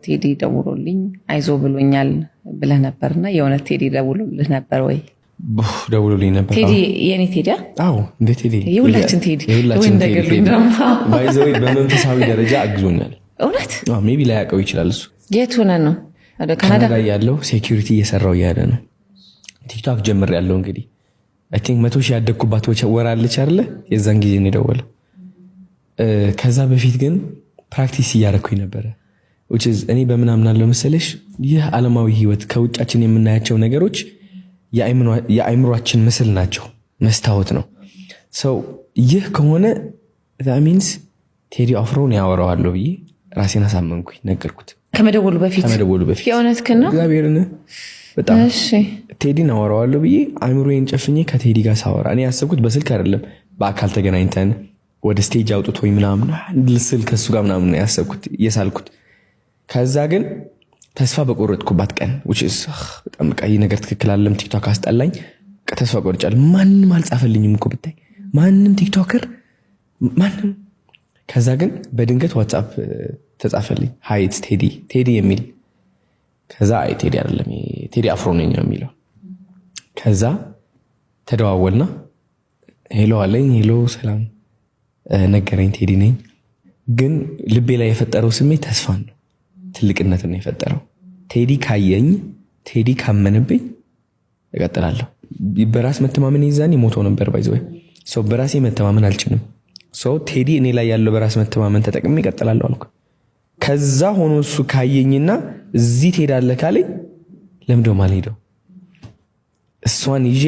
ቴዲ ደውሎልኝ አይዞ ብሎኛል ብለህ ነበርና የእውነት ቴዲ ደውሎልህ ነበር ወይ? ደውሎልኝ ነበር። ቴዲ የኔ ቴዲ? አዎ እንደ ቴዲ የሁላችን ቴዲ ባይዘው በመንፈሳዊ ደረጃ አግዞኛል። እውነት? አዎ ሜቢ ላይ ያውቀው ይችላል እሱ። የት ሆነ ነው? ካናዳ ያለው ሴኩሪቲ እየሰራው ያለ ነው። ቲክቶክ ጀምር ያለው እንግዲህ አይ ቲንክ 100,000 ያደግኩባት ወር አለች አይደለ? የዛን ጊዜ ነው የደወለው። ከዛ በፊት ግን ፕራክቲስ እያደረኩኝ ነበረ። እኔ በምን አምናለሁ መሰለሽ? ይህ ዓለማዊ ህይወት ከውጫችን የምናያቸው ነገሮች የአእምሯችን ምስል ናቸው፣ መስታወት ነው። ሰው ይህ ከሆነ that means ቴዲ አፍሮን ያወራዋለሁ ብዬ ራሴን አሳመንኩኝ፣ ነገርኩት። ከመደወሉ በፊት የእውነት ከና እግዚአብሔርን በጣም ቴዲን አወራዋለሁ ብዬ አእምሮዬን ጨፍኜ ከቴዲ ጋር ሳወራ እኔ ያሰብኩት በስልክ አይደለም፣ በአካል ተገናኝተን ወደ ስቴጅ አውጥቶኝ ምናምን ልስል ከሱ ጋር ምናምን ያሰብኩት እየሳልኩት። ከዛ ግን ተስፋ በቆረጥኩባት ቀን በጣም በቃ ይህ ነገር ትክክል አይደለም፣ ቲክቶክ አስጠላኝ፣ ተስፋ ቆርጫለሁ። ማንም አልጻፈልኝም እኮ ብታይ፣ ማንም ቲክቶከር ማንም። ከዛ ግን በድንገት ዋትስአፕ ተጻፈልኝ፣ ሃይ ቴዲ የሚል። ከዛ አይ ቴዲ አይደለም ቴዲ አፍሮ ነኝ ነው የሚለው። ከዛ ተደዋወልና ሄሎ አለኝ። ሄሎ ሰላም ነገረኝ፣ ቴዲ ነኝ። ግን ልቤ ላይ የፈጠረው ስሜት ተስፋን ነው፣ ትልቅነትን ነው የፈጠረው። ቴዲ ካየኝ፣ ቴዲ ካመነብኝ እቀጥላለሁ። በራስ መተማመን ይዛኔ ሞቶ ነበር። ባይዘው ሰው በራሴ መተማመን አልችልም። ሰው ቴዲ እኔ ላይ ያለው በራስ መተማመን ተጠቅሜ እቀጥላለሁ አልኩ። ከዛ ሆኖ እሱ ካየኝና እዚህ ትሄዳለህ ካለኝ ለምዶ ማልሄደው እሷን ይዤ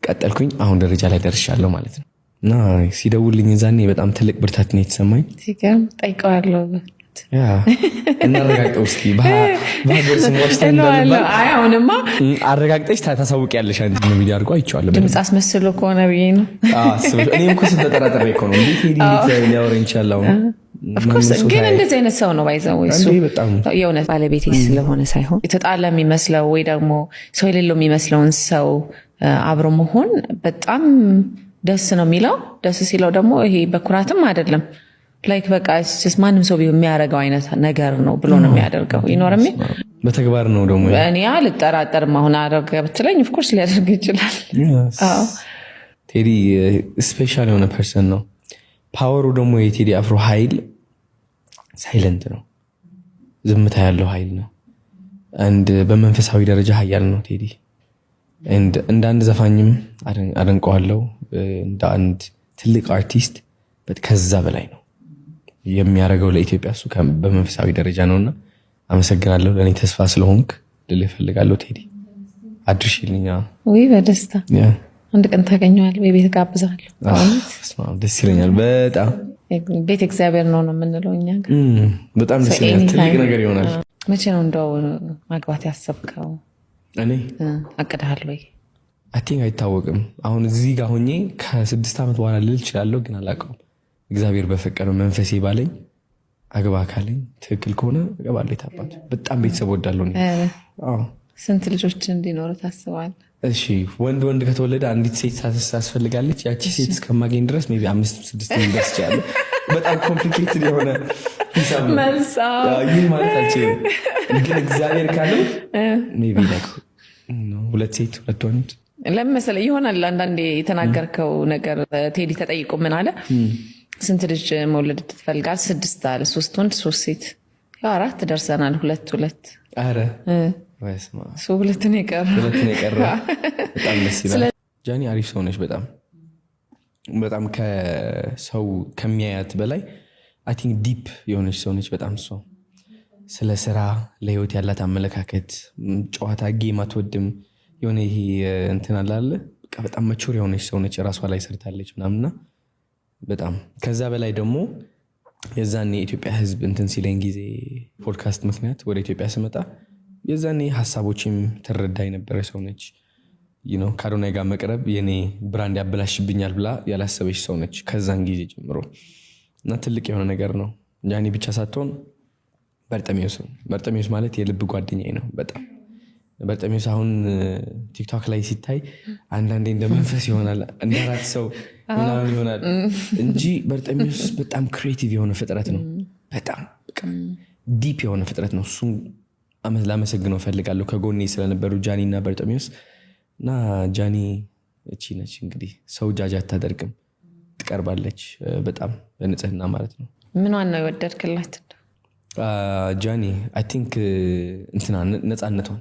ቀጠልኩኝ። አሁን ደረጃ ላይ ደርሻለሁ ማለት ነው። እና ሲደውልኝ ዛኔ በጣም ትልቅ ብርታት ነው የተሰማኝ። ሲገርም ጠይቀዋለሁ። እናረጋግጠው እስኪ በሀገር ስሞች አሁንማ አረጋግጠሽ ታሳውቂያለሽ። አንድ ቪዲዮ አድርጎ አይቼዋለሁ። ድምፅ አስመስሎ ከሆነ ብዬ ነው። እኔም እኮ ስንተጠራጠሬ እኮ ነው እንዴት ሊያወራኝ ይችላል። ግን እንደዚህ አይነት ሰው ነው ባይዘው እሱ የእውነት ባለቤቴ ስለሆነ ሳይሆን የተጣለ የሚመስለው ወይ ደግሞ ሰው የሌለው የሚመስለውን ሰው አብሮ መሆን በጣም ደስ ነው የሚለው። ደስ ሲለው ደግሞ ይሄ በኩራትም አይደለም፣ ላይክ በቃ ማንም ሰው የሚያደርገው አይነት ነገር ነው ብሎ ነው የሚያደርገው። ይኖርም በተግባር ነው ደግሞ። እኔ አልጠራጠርም። አሁን አደረገ ብትለኝ ኦፍኮርስ ሊያደርግ ይችላል። ቴዲ ስፔሻል የሆነ ፐርሰን ነው። ፓወሩ ደግሞ የቴዲ አፍሮ ኃይል ሳይለንት ነው፣ ዝምታ ያለው ኃይል ነው። አንድ በመንፈሳዊ ደረጃ ኃያል ነው ቴዲ። እንደ አንድ ዘፋኝም አደንቀዋለሁ፣ እንደ አንድ ትልቅ አርቲስት ከዛ በላይ ነው የሚያደርገው ለኢትዮጵያ። እሱ በመንፈሳዊ ደረጃ ነውና አመሰግናለሁ። ለእኔ ተስፋ ስለሆንክ ልል እፈልጋለሁ ቴዲ። አድርሽልኛ ወይ በደስታ አንድ ቀን ታገኘዋለህ፣ ቤት ጋብዛለሁ። ደስ ይለኛል በጣም። ቤት እግዚአብሔር ነው የምንለው እኛ። በጣም ደስ ይለኛል። ትልቅ ነገር ይሆናል። መቼ ነው እንደው ማግባት ያሰብከው? እኔ አቅድሃል ወይ? አይ ቲንክ አይታወቅም። አሁን እዚህ ጋር ሆኜ ከ6 ዓመት በኋላ ልል እችላለሁ፣ ግን አላውቀውም። እግዚአብሔር በፈቀደው መንፈሴ ባለኝ አግባ ካለኝ ትክክል ከሆነ እገባለሁ። የታባቱ በጣም ቤተሰብ ወዳለሁ። ስንት ልጆች እንዲኖሩ ታስባለህ? እሺ ወንድ ከተወለደ አንዲት ሴት ታስፈልጋለች። ያቺ ሴት እስከማገኝ ድረስ ሜይ ቢ 5-6 ሊደርስ ይችላል። በጣም ኮምፕሊኬትድ የሆነ ሂሳብ ነው። ይህ ማለት አልችልም፣ ግን እግዚአብሔር ካለው ሜይ ቢ 2 ሴት 2 ወንድ ለምን መሰለህ ይሆናል። አንዳንዴ የተናገርከው ነገር ቴዲ ተጠይቆ ምን አለ? ስንት ልጅ መውለድ ትፈልጋለህ? 6 አለ። 3 ወንድ 3 ሴት። ያው 4 ደርሰናል። 2 አረ ሰው 2 ነው የቀረ። በጣም ደስ ይላል። ጃኒ አሪፍ ሰው ነች። በጣም ከሰው ከሚያያት በላይ አይ ቲንክ ዲፕ የሆነች ሰው ነች በጣም። እሷ ስለ ስራ ለህይወት ያላት አመለካከት፣ ጨዋታ ጌም አትወድም። የሆነ ይሄ እንትን አላለ በቃ በጣም መቹር የሆነች ሰው ነች። ራሷ ላይ ሰርታለች ምናምንና በጣም ከዛ በላይ ደግሞ የዛኔ የኢትዮጵያ ህዝብ እንትን ሲለኝ ጊዜ ፖድካስት ምክንያት ወደ ኢትዮጵያ ስመጣ የዛኔ ሀሳቦችም ትረዳ የነበረ ሰው ነች። ከአዶናይ ጋር መቅረብ የኔ ብራንድ ያበላሽብኛል ብላ ያላሰበች ሰው ነች ከዛን ጊዜ ጀምሮ። እና ትልቅ የሆነ ነገር ነው። ጃኒ ብቻ ሳትሆን በርጠሚዮስ ማለት የልብ ጓደኛዬ ነው በጣም። በርጠሚዮስ አሁን ቲክቶክ ላይ ሲታይ አንዳንዴ እንደ መንፈስ ይሆናል፣ እንደ አራት ሰው ምናምን ይሆናል እንጂ በርጠሚዮስ በጣም ክሬቲቭ የሆነ ፍጥረት ነው። በጣም ዲፕ የሆነ ፍጥረት ነው። እሱም ላመሰግነው ፈልጋለሁ ከጎኔ ስለነበሩ ጃኒ እና በርጠሚዎስ እና ጃኒ እቺ ነች እንግዲህ ሰው ጃጅ አታደርግም፣ ትቀርባለች በጣም በንጽህና ማለት ነው። ምኗን ነው የወደድክላት? ጃኒ አይ ቲንክ እንትና ነፃነቷን